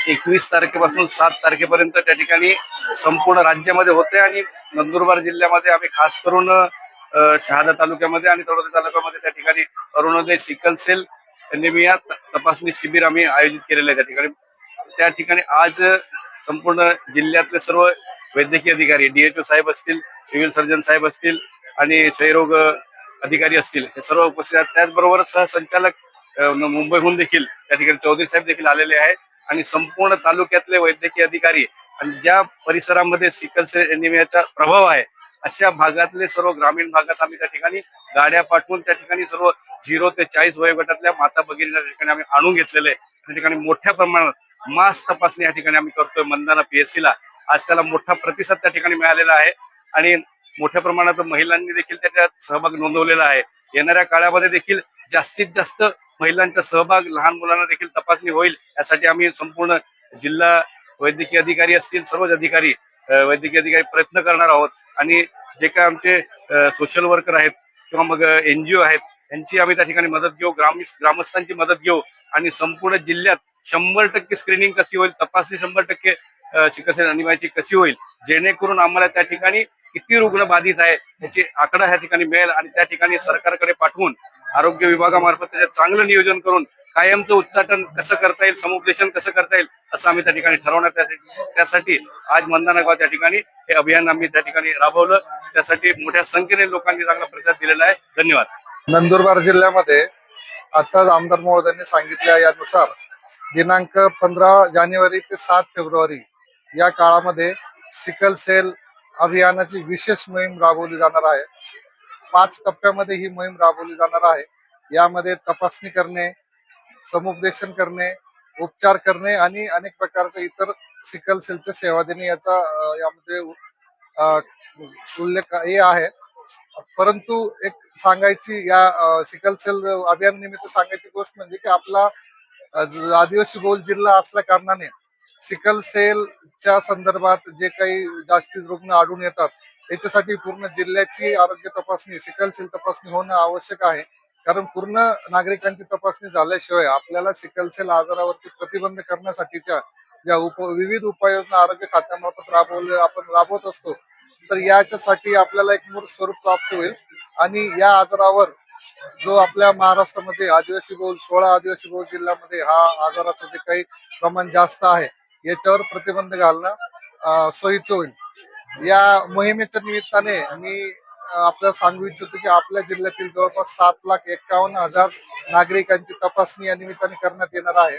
21 तारखेपासून 7 तारखेपर्यंत त्या ठिकाणी संपूर्ण राज्यामध्ये होते आणि नंदुरबार जिल्ह्यामध्ये आम्ही खास करून शहादा तालुक्यामध्ये आणि तळोदा तालुक्यामध्ये त्या ठिकाणी अरुणोदय सिकल सेल एनिमिया तपासणी शिबिर आम्ही आयोजित केलेलं आहे. त्या ठिकाणी आज संपूर्ण जिल्ह्यातले सर्व वैद्यकीय अधिकारी, DHO साहेब असतील, सिव्हिल सर्जन साहेब असतील आणि क्षयरोग अधिकारी असतील, हे सर्व उपस्थित आहेत. त्याचबरोबर सहसंचालक मुंबईहून देखील त्या ठिकाणी चौधरी साहेब देखील आलेले आहेत आणि संपूर्ण तालुक्यातले वैद्यकीय अधिकारी आणि ज्या परिसरामध्ये सिकल सेल एनिमियाचा प्रभाव आहे अशा भागातले सर्व ग्रामीण भागात आम्ही त्या ठिकाणी गाड्या पाठवून त्या ठिकाणी सर्व 0 ते 40 वयोगटातल्या माता भगिनींना त्या ठिकाणी आम्ही आणून घेतलेले आहे. त्या ठिकाणी मोठ्या प्रमाणात मास तपासणी या ठिकाणी आम्ही करतोय मंदाना PSC ला. आज त्याला मोठा प्रतिसाद त्या ठिकाणी मिळालेला आहे आणि मोठ्या प्रमाणात महिलांनी देखील त्याच्यात सहभाग नोंदवलेला आहे. येणाऱ्या काळामध्ये देखील जास्तीत जास्त महिलांचा सहभाग, लहान मुलांना देखील तपासणी होईल यासाठी आम्ही संपूर्ण जिल्हा वैद्यकीय अधिकारी असतील, सर्वच अधिकारी वैद्यकीय अधिकारी प्रयत्न करणार आहोत आणि जे काय आमचे सोशल वर्कर आहेत किंवा मग NGO आहेत यांची आम्ही त्या ठिकाणी मदत घेऊ, ग्रामस्थांची मदत घेऊ आणि संपूर्ण जिल्ह्यात 100% स्क्रीनिंग कशी होईल, तपासणी 100% सिकल सेल एनिमियाची कशी होईल, जेणेकरून आम्हाला त्या ठिकाणी किती रुग्ण बाधित आहे याची आकडा ह्या ठिकाणी मिळेल आणि त्या ठिकाणी सरकारकडे पाठवून आरोग्य विभागामार्फत त्याचं चांगलं नियोजन करून कायमचं उच्चाटन कसं करता येईल, समुपदेशन कसं करता येईल असं आम्ही त्या ठिकाणी ठरवण्यात. त्यासाठी आज मंदाना गाव त्या ठिकाणी हे अभियान आम्ही त्या ठिकाणी राबवलं. त्यासाठी मोठ्या संख्येने लोकांनी चांगला प्रतिसाद दिलेला आहे. धन्यवाद. नंदुरबार जिल्ह्यामध्ये आता आमदार महोदयांनी सांगितल्या यानुसार दिनांक 15 जानेवारी ते 7 फेब्रुवारी या काळामध्ये सिकल सेल अभियानाची विशेष मोहीम राबवली जाणार आहे. 5 टप्प्यामध्ये ही मोहीम राबवली जाणार आहे. यामध्ये तपासणी करणे, समुपदेशन करणे, उपचार करणे आणि अनेक प्रकारचे इतर सिकल सेलच्या सेवा देणे याचा यामध्ये उल्लेख हे आहे. परंतु एक सांगायची या सिकल सेल अभियान निमित्त सांगायची गोष्ट म्हणजे की आपला आदिवासी बहुल जिल्हा असल्या कारणाने सिकल सेलच्या संदर्भात जे काही जास्ती रुग्ण आढळून येतात याच्यासाठी पूर्ण जिल्ह्याची आरोग्य तपासणी, सिकल सेल तपासणी होणं आवश्यक आहे. कारण पूर्ण नागरिकांची तपासणी झाल्याशिवाय आपल्याला सिकल सेल आजारावरती प्रतिबंध करण्यासाठीच्या ज्या विविध उपाययोजना आरोग्य खात्यामार्फत आपण राबवत असतो, तर याच्यासाठी आपल्याला एक मूर्त स्वरूप प्राप्त होईल आणि या आजारावर जो आपल्या महाराष्ट्रामध्ये आदिवासी बहुल 16 आदिवासी बहुल जिल्ह्यामध्ये हा आजाराचं जे काही प्रमाण जास्त आहे याच्यावर प्रतिबंध घालणं सोयीचं होईल. या मोहिमेच्या निमित्ताने मी आपल्याला सांगू इच्छितो की आपल्या जिल्ह्यातील जवळपास 7,51,000 नागरिकांची तपासणी या निमित्ताने करण्यात येणार आहे.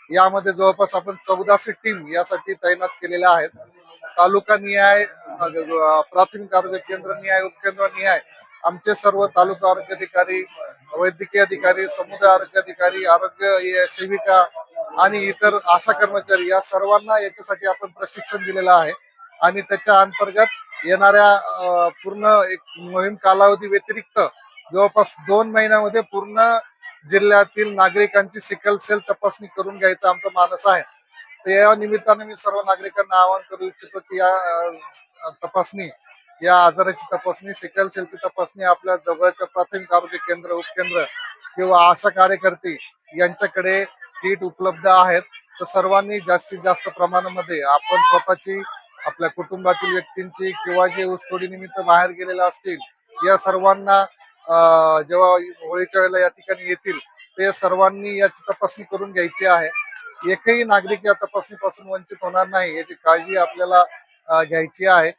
यामध्ये जवळपास आपण 1400 टीम यासाठी तैनात केलेल्या आहेत. तालुका निहाय, प्राथमिक आरोग्य केंद्र निहाय, उपकेंद्र निहाय आमचे सर्व तालुका आरोग्य अधिकारी, वैद्यकीय अधिकारी, समुदाय आरोग्य अधिकारी, आरोग्य सेविका आणि इतर आशा कर्मचारी या सर्वांना याच्यासाठी आपण प्रशिक्षण दिलेलं आहे आणि त्याच्या अंतर्गत येणाऱ्या पूर्ण एक मोहीम कालावधी व्यतिरिक्त जवळपास 2 महिन्यामध्ये पूर्ण जिल्ह्यातील नागरिकांची सिकल सेल तपासणी करून घ्यायचा आमचा मानस आहे. तर या निमित्ताने मी सर्व नागरिकांना आवाहन करू इच्छितो की या तपासणी, या आजाराची तपासणी, सिकल सेलची तपासणी आपल्या जवळच्या प्राथमिक आरोग्य केंद्र, उपकेंद्र किंवा आशा कार्यकर्ते यांच्याकडे किट उपलब्ध आहेत. तर सर्वांनी जास्तीत जास्त प्रमाणामध्ये आपण स्वतःची, आपल्या कुटुंबातील व्यक्तींची किंवा जे ऊसतोडी निमित्त बाहेर गेलेले असतील या सर्वांना जेव्हा होळीच्या वेळेला या ठिकाणी येतील ते सर्वांनी याची तपासणी करून घ्यायची आहे. एकही नागरिक या तपासणीपासून वंचित होणार नाही याची काळजी आपल्याला घ्यायची आहे.